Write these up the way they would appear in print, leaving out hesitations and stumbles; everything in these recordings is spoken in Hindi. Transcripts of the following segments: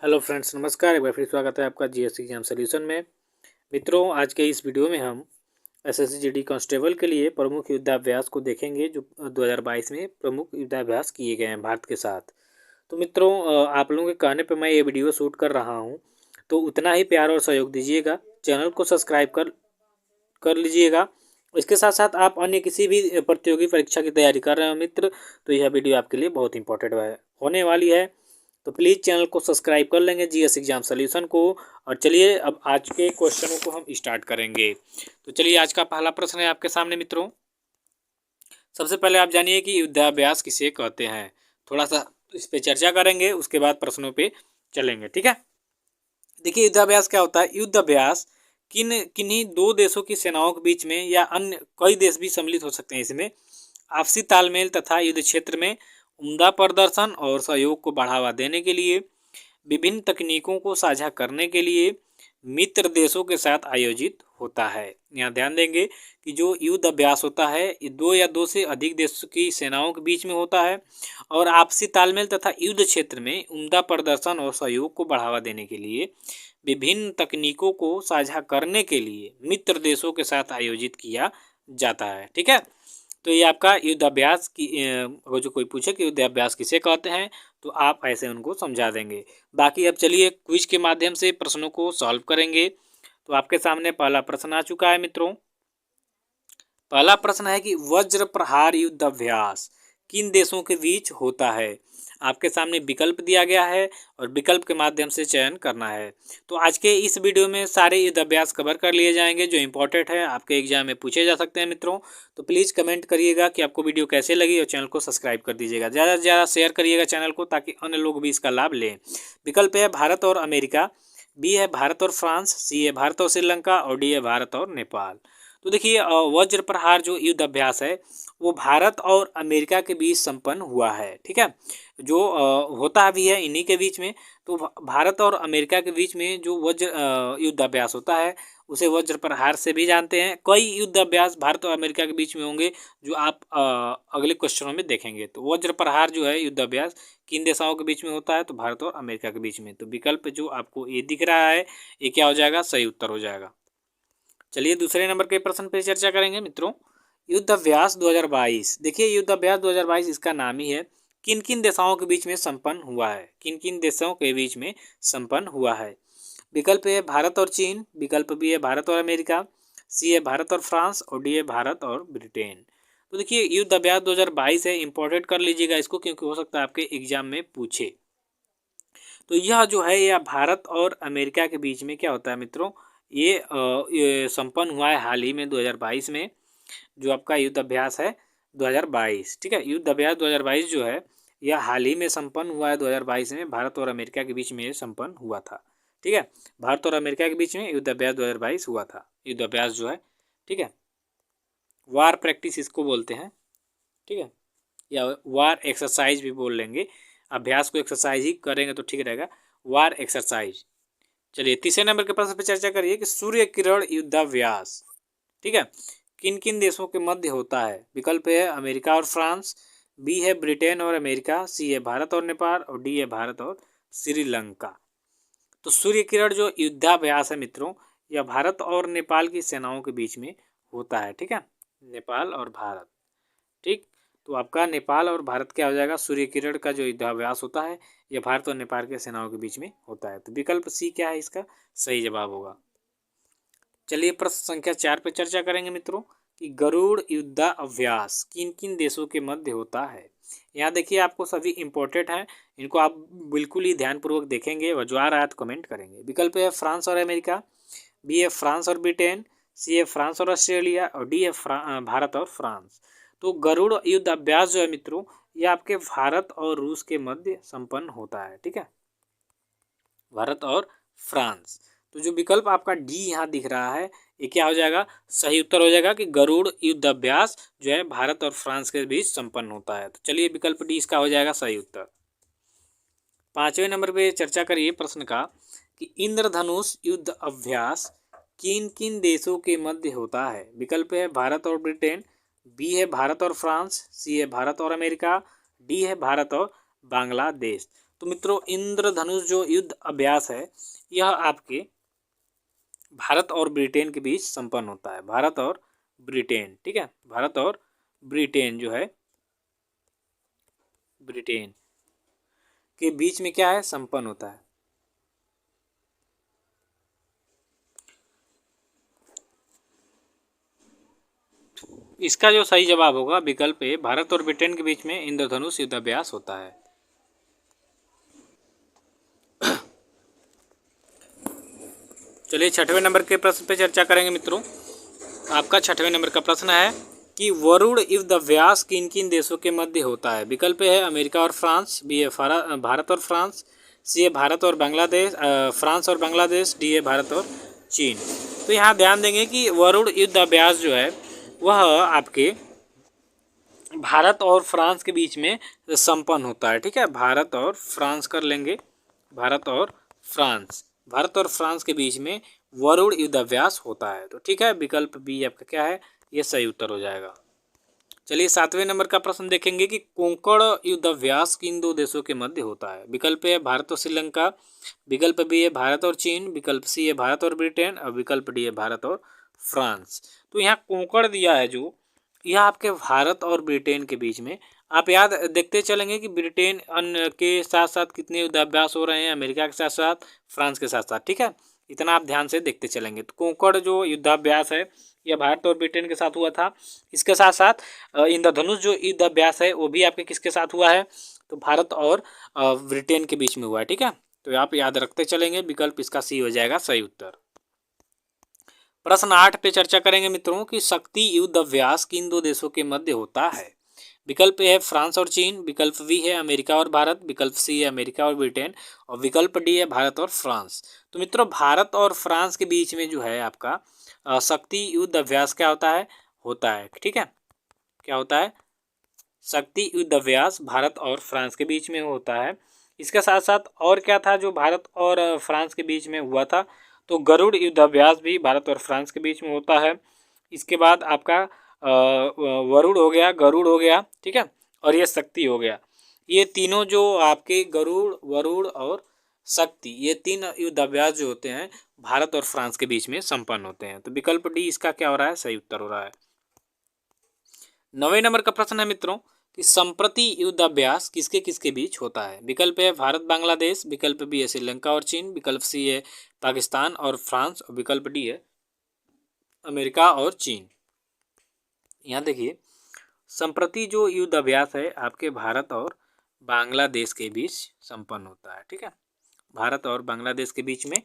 हेलो फ्रेंड्स, नमस्कार। एक बार फिर स्वागत है आपका जीएस एग्जाम सॉल्यूशन में। मित्रों, आज के इस वीडियो में हम एसएससी जीडी कांस्टेबल के लिए प्रमुख युद्धाभ्यास को देखेंगे जो 2022 में प्रमुख युद्धाभ्यास किए गए हैं भारत के साथ। तो मित्रों, आप लोगों के कहने पर मैं ये वीडियो शूट कर रहा हूँ, तो उतना ही प्यार और सहयोग दीजिएगा। चैनल को सब्सक्राइब कर लीजिएगा। इसके साथ साथ आप अन्य किसी भी प्रतियोगी परीक्षा की तैयारी कर रहे हो मित्र, तो यह वीडियो आपके लिए बहुत इंपॉर्टेंट होने वाली है। तो प्लीज़ चैनल को सब्सक्राइब कर लेंगे जीएस एग्जाम सॉल्यूशन को। और चलिए अब आज के क्वेश्चनों को हम स्टार्ट करेंगे। तो चलिए, आज का पहला प्रश्न है आपके सामने मित्रों। सबसे पहले आप जानिए कि युद्धाभ्यास किसे कहते हैं। थोड़ा सा इस पे चर्चा करेंगे, उसके बाद प्रश्नों पे चलेंगे, ठीक है। देखिए, युद्धाभ्यास क्या होता है। युद्धाभ्यास किन्हीं दो देशों की सेनाओं के बीच में या अन्य कई देश भी सम्मिलित हो सकते हैं इसमें आपसी तालमेल तथा युद्ध क्षेत्र में उम्दा प्रदर्शन और सहयोग को बढ़ावा देने के लिए विभिन्न तकनीकों को साझा करने के लिए मित्र देशों के साथ आयोजित होता है। यहाँ ध्यान देंगे कि जो युद्ध अभ्यास होता है ये दो या दो से अधिक देशों की सेनाओं के बीच में होता है और आपसी तालमेल तथा युद्ध क्षेत्र में उम्दा प्रदर्शन और सहयोग को बढ़ावा देने के लिए विभिन्न तकनीकों को साझा करने के लिए मित्र देशों के साथ आयोजित किया जाता है, ठीक है। तो ये आपका युद्धाभ्यास की अगर जो कोई पूछे कि युद्धाभ्यास किसे कहते हैं तो आप ऐसे उनको समझा देंगे। बाकी अब चलिए क्विज के माध्यम से प्रश्नों को सॉल्व करेंगे। तो आपके सामने पहला प्रश्न आ चुका है मित्रों। पहला प्रश्न है कि वज्र प्रहार युद्धाभ्यास किन देशों के बीच होता है। आपके सामने विकल्प दिया गया है और विकल्प के माध्यम से चयन करना है। तो आज के इस वीडियो में सारे युद्धाभ्यास कवर कर लिए जाएंगे जो इंपॉर्टेंट है, आपके एग्जाम में पूछे जा सकते हैं मित्रों। तो प्लीज़ कमेंट करिएगा कि आपको वीडियो कैसे लगी और चैनल को सब्सक्राइब कर दीजिएगा। ज़्यादा से ज़्यादा शेयर करिएगा चैनल को ताकि अन्य लोग भी इसका लाभ लें। विकल्प है भारत और अमेरिका, बी है भारत और फ्रांस, सी है भारत और श्रीलंका और डी है भारत और नेपाल। तो देखिए, वज्र प्रहार जो युद्ध अभ्यास है वो भारत और अमेरिका के बीच संपन्न हुआ है, ठीक है। जो होता भी है इन्हीं के बीच में। तो भारत और अमेरिका के बीच में जो वज्र युद्ध अभ्यास होता है उसे वज्र प्रहार से भी जानते हैं। कई युद्ध अभ्यास भारत और अमेरिका के बीच में होंगे जो आप अगले क्वेश्चनों में देखेंगे। तो वज्र प्रहार जो है युद्ध अभ्यास किन देशों के बीच में होता है, तो भारत और अमेरिका के बीच में। तो विकल्प जो आपको ये दिख रहा है ये क्या हो जाएगा, सही उत्तर हो जाएगा। चलिए दूसरे नंबर के प्रश्न पर चर्चा करेंगे मित्रों। युद्धाभ्यास 2022। देखिए, युद्धाभ्यास 2022 इसका नाम ही है। किन किन देशों के बीच में संपन्न हुआ है, किन किन देशों के बीच में संपन्न हुआ है। विकल्प है भारत और चीन, विकल्प बी है भारत और अमेरिका, सी है भारत और फ्रांस और डी है भारत और ब्रिटेन। तो देखिए, युद्ध अभ्यास 2022 है, इंपॉर्टेंट कर लीजिएगा इसको क्योंकि हो सकता है आपके एग्जाम में पूछे। तो यह जो है यह भारत और अमेरिका के बीच में क्या होता है मित्रों, ये संपन्न हुआ है हाल ही में 2022 में। जो आपका युद्ध अभ्यास है 2022, ठीक है। युद्ध अभ्यास 2022 जो है यह हाल ही में संपन्न हुआ है 2022 में, भारत और अमेरिका के बीच में ये संपन्न हुआ था, ठीक है। भारत और अमेरिका के बीच में युद्ध अभ्यास 2022 हुआ था। युद्ध अभ्यास जो है, ठीक है, वार प्रैक्टिस इसको बोलते हैं, ठीक है, या वार एक्सरसाइज भी बोल लेंगे। अभ्यास को एक्सरसाइज ही करेंगे तो ठीक रहेगा, वार एक्सरसाइज। चलिए तीसरे नंबर के प्रश्न पर चर्चा करिए कि सूर्य किरण युद्धाभ्यास, ठीक है, किन किन देशों के मध्य होता है। विकल्प है अमेरिका और फ्रांस, बी है ब्रिटेन और अमेरिका, सी है भारत और नेपाल और डी है भारत और श्रीलंका। तो सूर्य किरण जो युद्धाभ्यास है मित्रों यह भारत और नेपाल की सेनाओं के बीच में होता है, ठीक है। नेपाल और भारत, ठीक। तो आपका नेपाल और भारत क्या हो जाएगा, सूर्य किरण का जो युद्धाभ्यास होता है यह भारत और नेपाल के सेनाओं के बीच में होता है। तो विकल्प सी क्या है, इसका सही जवाब होगा। चलिए प्रश्न संख्या 4 पर चर्चा करेंगे मित्रों कि गरुड़ युद्ध अभ्यास किन किन देशों के मध्य होता है। यहाँ देखिए आपको सभी इंपॉर्टेंट हैं, इनको आप बिल्कुल ही ध्यानपूर्वक देखेंगे और जो आ रहा है तो कमेंट करेंगे। विकल्प है फ्रांस और अमेरिका, बी है फ्रांस और ब्रिटेन, सी है फ्रांस और ऑस्ट्रेलिया और डी है भारत और फ्रांस। तो गरुड़ युद्ध अभ्यास जो है मित्रों ये आपके भारत और रूस के मध्य संपन्न होता है, ठीक है, भारत और फ्रांस। तो जो विकल्प आपका डी यहाँ दिख रहा है ये क्या हो जाएगा, सही उत्तर हो जाएगा कि गरुड़ युद्ध अभ्यास जो है भारत और फ्रांस के बीच संपन्न होता है। तो चलिए विकल्प डी इसका हो जाएगा सही उत्तर। पांचवें नंबर पे चर्चा करिए प्रश्न का कि इंद्रधनुष युद्ध अभ्यास किन किन देशों के मध्य होता है। विकल्प है भारत और ब्रिटेन, बी है भारत और फ्रांस, सी है भारत और अमेरिका, डी है भारत और बांग्लादेश। तो मित्रों इंद्रधनुष जो युद्ध अभ्यास है यह आपके भारत और ब्रिटेन के बीच संपन्न होता है। भारत और ब्रिटेन, ठीक है, भारत और ब्रिटेन जो है, ब्रिटेन के बीच में क्या है, संपन्न होता है। इसका जो सही जवाब होगा विकल्प ए, भारत और ब्रिटेन के बीच में इंद्रधनुष युद्धाभ्यास होता है। चलिए 6वें नंबर के प्रश्न पे चर्चा करेंगे मित्रों। आपका 6वें नंबर का प्रश्न है कि वरुण युद्धाभ्यास किन किन देशों के मध्य होता है। विकल्प है अमेरिका और फ्रांस, बी है भारत और फ्रांस, सी है भारत और बांग्लादेश, फ्रांस और बांग्लादेश, डी है भारत और चीन। तो यहाँ ध्यान देंगे कि वरुण युद्धाभ्यास जो है वह आपके भारत और फ्रांस के बीच में संपन्न होता है, ठीक है। भारत और फ्रांस कर लेंगे, भारत और फ्रांस, भारत और फ्रांस के बीच में वरुण युद्धाभ्यास होता है। तो ठीक है, विकल्प बी आपका क्या है, ये सही उत्तर हो जाएगा। चलिए 7वें नंबर का प्रश्न देखेंगे कि कोंकण युद्धाभ्यास किन दो देशों के मध्य होता है। विकल्प है भारत और श्रीलंका, विकल्प बी है भारत और चीन, विकल्प सी है भारत और ब्रिटेन और विकल्प डी है भारत और फ्रांस। तो यहाँ कोंकण दिया है जो, यह आपके भारत और ब्रिटेन के बीच में, आप याद देखते चलेंगे कि ब्रिटेन अन्य के साथ साथ कितने युद्धाभ्यास हो रहे हैं, अमेरिका के साथ साथ, फ्रांस के साथ साथ, ठीक है, इतना आप ध्यान से देखते चलेंगे। तो कोंकण जो युद्धाभ्यास है यह भारत और ब्रिटेन के साथ हुआ था। इसके साथ साथ इंद्रधनुष जो युद्धाभ्यास है वो भी आपके किसके साथ हुआ है, तो भारत और ब्रिटेन के बीच में हुआ है, ठीक है। तो आप याद रखते चलेंगे, विकल्प इसका सी हो जाएगा सही उत्तर। प्रश्न 8 पे चर्चा करेंगे मित्रों कि शक्ति युद्ध अभ्यास किन दो देशों के मध्य होता है। विकल्प ए है फ्रांस और चीन, विकल्प बी है अमेरिका और भारत, विकल्प सी है अमेरिका और ब्रिटेन और विकल्प डी है भारत और फ्रांस। तो मित्रों भारत और फ्रांस के बीच में जो है आपका शक्ति युद्ध अभ्यास क्या होता है, ठीक है, क्या होता है, शक्ति युद्ध अभ्यास भारत और फ्रांस के बीच में होता है। इसके साथ साथ और क्या था जो भारत और फ्रांस के बीच में हुआ था, तो गरुड़ युद्धाभ्यास भी भारत और फ्रांस के बीच में होता है। इसके बाद आपका वरुण हो गया, गरुड़ हो गया, ठीक है, और ये शक्ति हो गया। ये तीनों जो आपके गरुड़, वरुण और शक्ति, ये तीन युद्धाभ्यास जो होते हैं भारत और फ्रांस के बीच में संपन्न होते हैं। तो विकल्प डी इसका क्या हो रहा है, सही उत्तर हो रहा है। 9वें नंबर का प्रश्न है मित्रों कि संप्रति युद्धाभ्यास किसके किसके बीच होता है। विकल्प है भारत बांग्लादेश, विकल्प बी है श्रीलंका और चीन, विकल्प सी है पाकिस्तान और फ्रांस और विकल्प डी है अमेरिका और चीन। यहाँ देखिए संप्रति जो युद्ध अभ्यास है आपके भारत और बांग्लादेश के बीच संपन्न होता है, ठीक है, भारत और बांग्लादेश के बीच में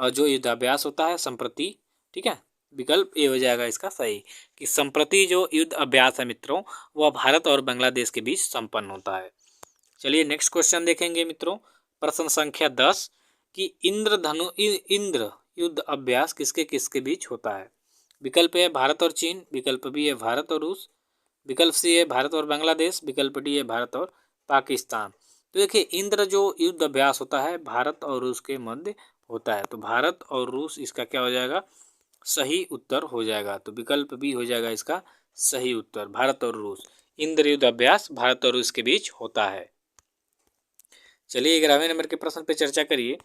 जो युद्धाभ्यास होता है संप्रति, ठीक है, विकल्प ए हो जाएगा इसका सही कि संप्रति जो युद्ध अभ्यास है मित्रों वह भारत और बांग्लादेश के बीच संपन्न होता है। चलिए नेक्स्ट क्वेश्चन देखेंगे मित्रों, प्रश्न संख्या 10 कि इंद्र युद्ध अभ्यास किसके किसके बीच होता है। विकल्प है भारत और चीन, विकल्प बी है भारत और रूस, विकल्प सी है भारत और बांग्लादेश, विकल्प डी है भारत और पाकिस्तान। तो देखिए इंद्र जो युद्ध अभ्यास होता है भारत और रूस के मध्य होता है, तो भारत और रूस इसका क्या हो जाएगा, सही उत्तर हो जाएगा। तो विकल्प बी हो जाएगा इसका सही उत्तर, भारत और रूस, इंद्र युद्ध अभ्यास भारत और रूस के बीच होता है। चलिए 11वें नंबर के प्रश्न पे चर्चा करिए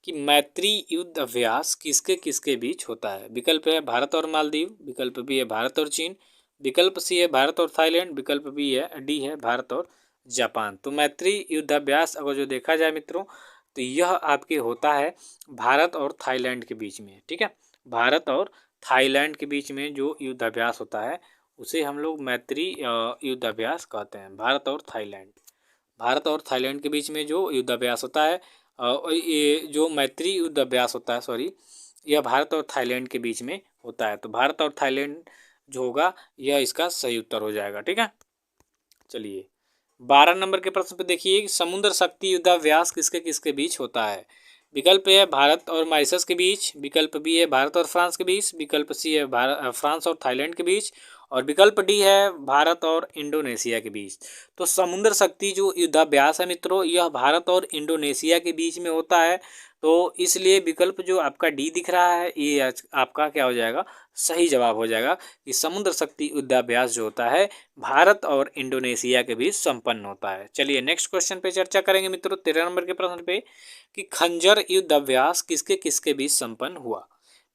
कि मैत्री युद्ध अभ्यास किसके किसके बीच होता है। विकल्प है भारत और मालदीव, विकल्प बी है भारत और चीन, विकल्प सी है भारत और थाईलैंड, विकल्प बी है डी है भारत और जापान। तो मैत्री युद्धाभ्यास अगर जो देखा जाए मित्रों तो यह आपके होता है भारत और थाईलैंड के बीच में, ठीक है, भारत और थाईलैंड के बीच में जो युद्धाभ्यास होता है उसे हम लोग मैत्री युद्धाभ्यास कहते हैं। भारत और थाईलैंड, भारत और थाईलैंड के बीच में जो युद्धाभ्यास होता है ये जो मैत्री युद्ध अभ्यास होता है, सॉरी, यह भारत और थाईलैंड के बीच में होता है। तो भारत और थाईलैंड जो होगा यह इसका सही उत्तर हो जाएगा, ठीक है। चलिए 12 नंबर के प्रश्न पे देखिए समुद्र शक्ति युद्धाभ्यास किसके किसके बीच होता है। विकल्प है भारत और मॉरिशस के बीच, विकल्प बी है भारत और फ्रांस के बीच, विकल्प सी है फ्रांस और थाईलैंड के बीच और विकल्प डी है भारत और इंडोनेशिया के बीच। तो समुद्र शक्ति जो युद्धाभ्यास है मित्रों यह भारत और इंडोनेशिया के बीच में होता है। तो इसलिए विकल्प जो आपका डी दिख रहा है ये आपका क्या हो जाएगा, सही जवाब हो जाएगा कि समुद्र शक्ति युद्धाभ्यास जो होता है भारत और इंडोनेशिया के बीच संपन्न होता है। चलिए नेक्स्ट क्वेश्चन पे चर्चा करेंगे मित्रों, 13 नंबर के प्रश्न पे कि खंजर युद्धाभ्यास किसके किसके बीच संपन्न हुआ।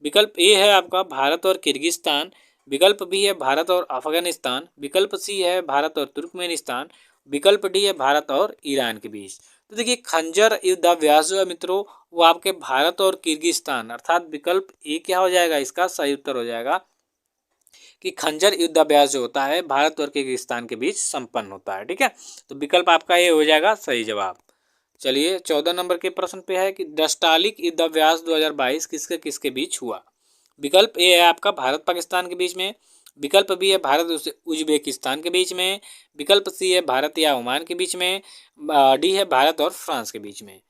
विकल्प ए है आपका भारत और किर्गिस्तान, विकल्प बी है भारत और अफगानिस्तान, विकल्प सी है भारत और तुर्कमेनिस्तान, विकल्प डी है भारत और ईरान के बीच। तो देखिए खंजर युद्धाभ्यास जो है मित्रों वो आपके भारत और किर्गिस्तान अर्थात विकल्प ए क्या हो जाएगा, इसका सही उत्तर हो जाएगा कि खंजर युद्धाभ्यास जो होता है भारत और किर्गिस्तान के बीच संपन्न होता है। ठीक है, तो विकल्प आपका ये हो जाएगा सही जवाब। चलिए 14 नंबर के प्रश्न पे है कि दस्तालिक युद्धाभ्यास 2022 किसके किसके बीच हुआ। विकल्प ए है आपका भारत पाकिस्तान के बीच में, विकल्प बी है भारत उज्बेकिस्तान के बीच में, विकल्प सी है भारत या ओमान के बीच में, डी है भारत और फ्रांस के बीच में।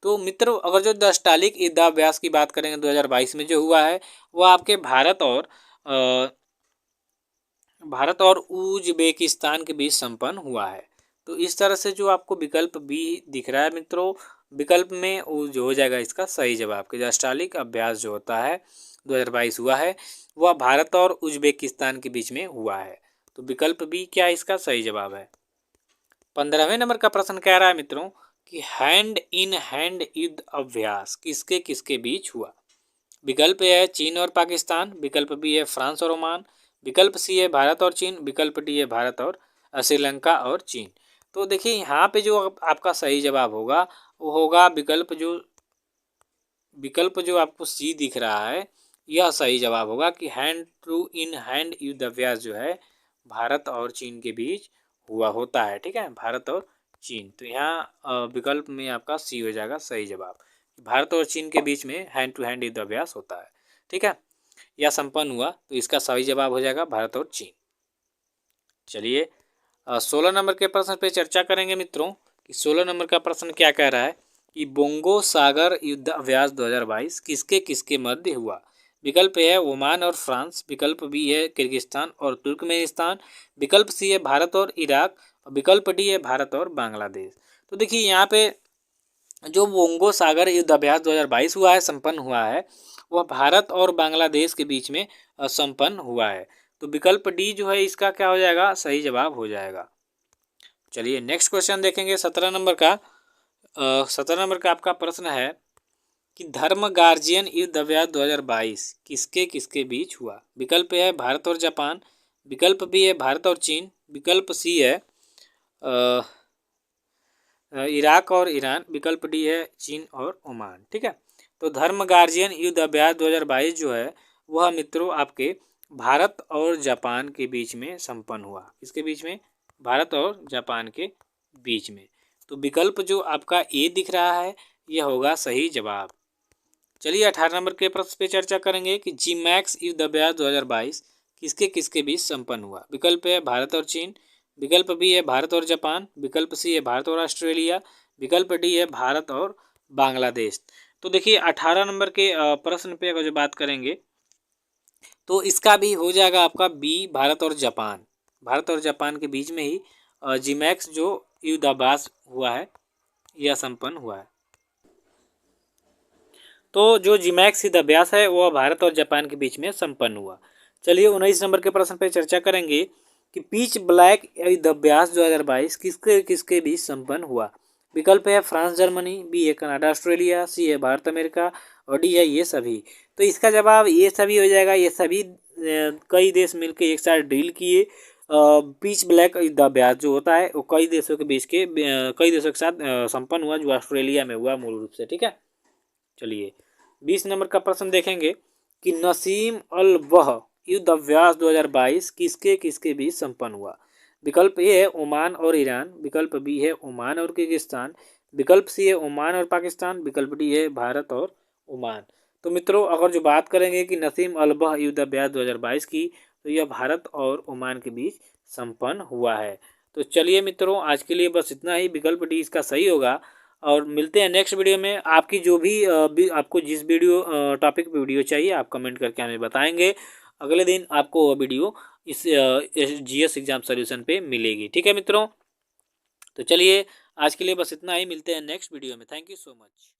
तो मित्रों अगर जो दस्तालिक युद्धाभ्यास की बात करेंगे 2022 में जो हुआ है वो आपके भारत और उज्बेकिस्तान के बीच संपन्न हुआ है। तो इस तरह से जो आपको विकल्प बी दिख रहा है मित्रों, विकल्प में वो जो हो जाएगा इसका सही जवाब कि दस्तालिक अभ्यास जो होता है 2022 हुआ है वह भारत और उज्बेकिस्तान के बीच में हुआ है। तो विकल्प बी क्या इसका सही जवाब है। 15वें नंबर का प्रश्न कह रहा है मित्रों कि हैंड इन हैंड युद्ध अभ्यास किसके किसके बीच हुआ। विकल्प ए है चीन और पाकिस्तान, विकल्प बी है फ्रांस और ओमान, विकल्प सी है भारत और चीन, विकल्प डी है भारत और श्रीलंका और चीन। तो देखिए यहाँ पे जो आपका सही जवाब होगा वो होगा विकल्प जो आपको सी दिख रहा है यह सही जवाब होगा कि हैंड टू इन हैंड युद्ध अभ्यास जो है भारत और चीन के बीच हुआ होता है। ठीक है, भारत और चीन। तो यहाँ विकल्प में आपका सी हो जाएगा सही जवाब, भारत और चीन के बीच में हैंड टू हैंड युद्ध अभ्यास होता है। ठीक है, यह संपन्न हुआ तो इसका सही जवाब हो जाएगा भारत और चीन। चलिए 16 नंबर के प्रश्न पे चर्चा करेंगे मित्रों कि 16 नंबर का प्रश्न क्या कह रहा है कि बोंगो सागर युद्ध अभ्यास 2022 किसके किसके मध्य हुआ। विकल्प ए है ओमान और फ्रांस, विकल्प बी है किर्गिस्तान और तुर्कमेनिस्तान, विकल्प सी है भारत और इराक, और विकल्प डी है भारत और बांग्लादेश। तो देखिए यहाँ पे जो बोंगो सागर युद्ध अभ्यास 2022 हुआ है संपन्न हुआ है वह भारत और बांग्लादेश के बीच में संपन्न हुआ है। तो विकल्प डी जो है इसका क्या हो जाएगा, सही जवाब हो जाएगा। चलिए नेक्स्ट क्वेश्चन देखेंगे 17 नंबर का। 17 नंबर का आपका प्रश्न है कि धर्म गार्जियन युद्ध अभ्यास 2022 किसके किसके बीच हुआ। विकल्प ए है भारत और जापान, विकल्प बी है भारत और चीन, विकल्प सी है इराक और ईरान, विकल्प डी है चीन और ओमान। ठीक है, तो धर्म गार्जियन युद्ध अभ्यास 2022 जो है वह मित्रों आपके भारत और जापान के बीच में संपन्न हुआ। किसके बीच में, भारत और जापान के बीच में। तो विकल्प जो आपका ए दिख रहा है यह होगा सही जवाब। चलिए 18 नंबर के प्रश्न पे चर्चा करेंगे कि जीमैक्स युद्ध अभ्यास 2022 किसके किसके बीच संपन्न हुआ। विकल्प है भारत और चीन, विकल्प बी है भारत और जापान, विकल्प सी है भारत और ऑस्ट्रेलिया, विकल्प डी है भारत और बांग्लादेश। तो देखिए 18 नंबर के प्रश्न पे अगर जो बात करेंगे तो इसका भी हो जाएगा आपका बी भारत और जापान। भारत और जापान के बीच में ही जीमैक्स जो युद्धाभ्यास हुआ है यह संपन्न हुआ है। तो जो जीमैक्स युद्धाभ्यास है वह भारत और जापान के बीच में संपन्न हुआ। चलिए 19 नंबर के प्रश्न पर चर्चा करेंगे कि पिच ब्लैक युद्धाभ्यास 2022 किसके किसके बीच संपन्न हुआ। विकल्प है फ्रांस जर्मनी, बी है कनाडा ऑस्ट्रेलिया, सी है भारत अमेरिका और डी है ये सभी। तो इसका जवाब ये सभी हो जाएगा। ये सभी कई देश मिलकर एक साथ डील किए पिच ब्लैक युद्धाभ्यास जो होता है वो कई देशों के साथ संपन्न हुआ जो ऑस्ट्रेलिया में हुआ मूल रूप से। ठीक है, चलिए 20 नंबर का प्रश्न देखेंगे कि नसीम अल वह युद्ध अभ्यास 2022 किसके किसके बीच संपन्न हुआ। विकल्प ए है ओमान और ईरान, विकल्प बी है ओमान और किर्गिस्तान, विकल्प सी है ओमान और पाकिस्तान, विकल्प डी है भारत और ओमान। तो मित्रों अगर जो बात करेंगे कि नसीम अल वह युद्ध अभ्यास 2022 की तो यह भारत और ओमान के बीच संपन्न हुआ है। तो चलिए मित्रों आज के लिए बस इतना ही, विकल्प डी इसका सही होगा। और मिलते हैं नेक्स्ट वीडियो में। आपकी जो भी आपको जिस वीडियो टॉपिक पे वीडियो चाहिए आप कमेंट करके हमें बताएंगे। अगले दिन आपको वह वीडियो इस जीएस एग्जाम सॉल्यूशन पे मिलेगी। ठीक है मित्रों, तो चलिए आज के लिए बस इतना ही, मिलते हैं नेक्स्ट वीडियो में। Thank you so much.